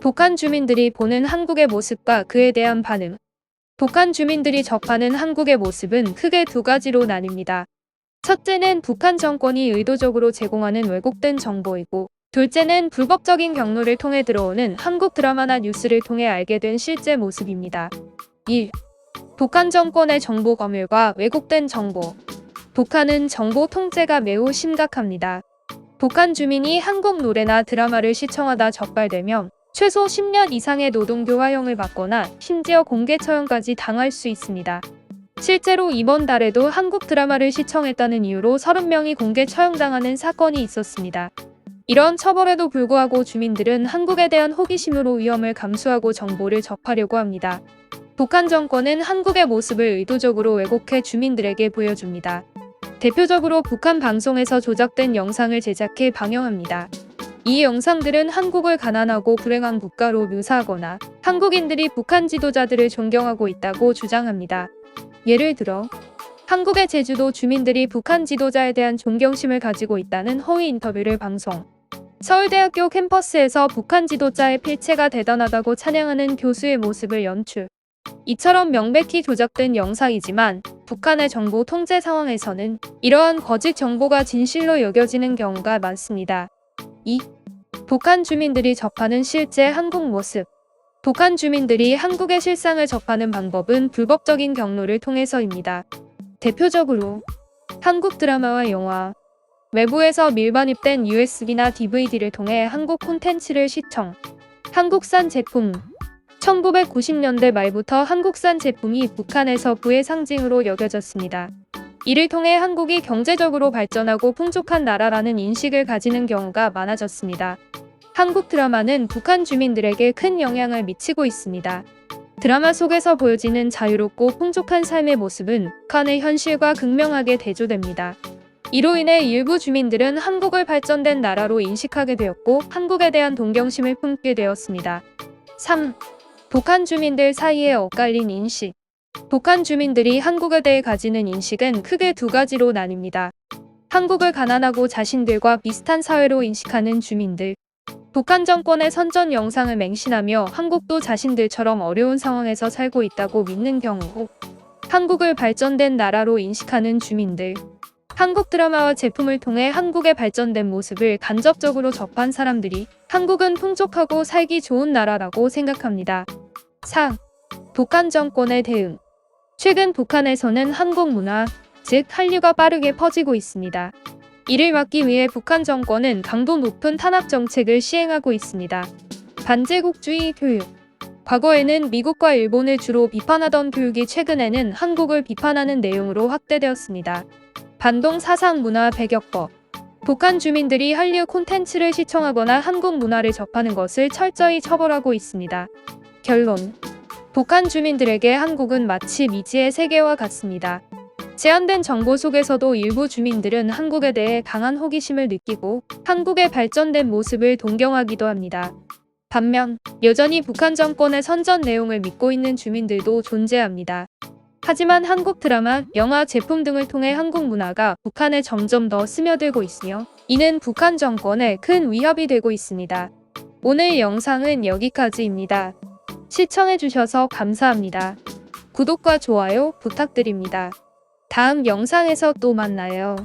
북한 주민들이 보는 한국의 모습과 그에 대한 반응. 북한 주민들이 접하는 한국의 모습은 크게 두 가지로 나뉩니다. 첫째는 북한 정권이 의도적으로 제공하는 왜곡된 정보이고, 둘째는 불법적인 경로를 통해 들어오는 한국 드라마나 뉴스를 통해 알게 된 실제 모습입니다. 1. 북한 정권의 정보 검열과 왜곡된 정보. 북한은 정보 통제가 매우 심각합니다. 북한 주민이 한국 노래나 드라마를 시청하다 적발되면 최소 10년 이상의 노동교화형을 받거나 심지어 공개 처형까지 당할 수 있습니다. 실제로 이번 달에도 한국 드라마를 시청했다는 이유로 30명이 공개 처형당하는 사건이 있었습니다. 이런 처벌에도 불구하고 주민들은 한국에 대한 호기심으로 위험을 감수하고 정보를 접하려고 합니다. 북한 정권은 한국의 모습을 의도적으로 왜곡해 주민들에게 보여줍니다. 대표적으로 북한 방송에서 조작된 영상을 제작해 방영합니다. 이 영상들은 한국을 가난하고 불행한 국가로 묘사하거나 한국인들이 북한 지도자들을 존경하고 있다고 주장합니다. 예를 들어 한국의 제주도 주민들이 북한 지도자에 대한 존경심을 가지고 있다는 허위 인터뷰를 방송. 서울대학교 캠퍼스에서 북한 지도자의 필체가 대단하다고 찬양하는 교수의 모습을 연출. 이처럼 명백히 조작된 영상이지만 북한의 정보 통제 상황에서는 이러한 거짓 정보가 진실로 여겨지는 경우가 많습니다. 2. 북한 주민들이 접하는 실제 한국 모습. 북한 주민들이 한국의 실상을 접하는 방법은 불법적인 경로를 통해서입니다. 대표적으로 한국 드라마와 영화, 외부에서 밀반입된 USB나 DVD를 통해 한국 콘텐츠를 시청. 한국산 제품. 1990년대 말부터 한국산 제품이 북한에서 부의 상징으로 여겨졌습니다. 이를 통해 한국이 경제적으로 발전하고 풍족한 나라라는 인식을 가지는 경우가 많아졌습니다. 한국 드라마는 북한 주민들에게 큰 영향을 미치고 있습니다. 드라마 속에서 보여지는 자유롭고 풍족한 삶의 모습은 북한의 현실과 극명하게 대조됩니다. 이로 인해 일부 주민들은 한국을 발전된 나라로 인식하게 되었고 한국에 대한 동경심을 품게 되었습니다. 3. 북한 주민들 사이에 엇갈린 인식. 북한 주민들이 한국에 대해 가지는 인식은 크게 두 가지로 나뉩니다. 한국을 가난하고 자신들과 비슷한 사회로 인식하는 주민들. 북한 정권의 선전 영상을 맹신하며 한국도 자신들처럼 어려운 상황에서 살고 있다고 믿는 경우. 한국을 발전된 나라로 인식하는 주민들. 한국 드라마와 제품을 통해 한국의 발전된 모습을 간접적으로 접한 사람들이 한국은 풍족하고 살기 좋은 나라라고 생각합니다. 4. 북한 정권의 대응. 최근 북한에서는 한국 문화, 즉 한류가 빠르게 퍼지고 있습니다. 이를 막기 위해 북한 정권은 강도 높은 탄압 정책을 시행하고 있습니다. 반제국주의 교육. 과거에는 미국과 일본을 주로 비판하던 교육이 최근에는 한국을 비판하는 내용으로 확대되었습니다. 반동 사상 문화 배격법. 북한 주민들이 한류 콘텐츠를 시청하거나 한국 문화를 접하는 것을 철저히 처벌하고 있습니다. 결론. 북한 주민들에게 한국은 마치 미지의 세계와 같습니다. 제한된 정보 속에서도 일부 주민들은 한국에 대해 강한 호기심을 느끼고 한국의 발전된 모습을 동경하기도 합니다. 반면 여전히 북한 정권의 선전 내용을 믿고 있는 주민들도 존재합니다. 하지만 한국 드라마, 영화, 제품 등을 통해 한국 문화가 북한에 점점 더 스며들고 있으며 이는 북한 정권에 큰 위협이 되고 있습니다. 오늘 영상은 여기까지입니다. 시청해주셔서 감사합니다. 구독과 좋아요 부탁드립니다. 다음 영상에서 또 만나요.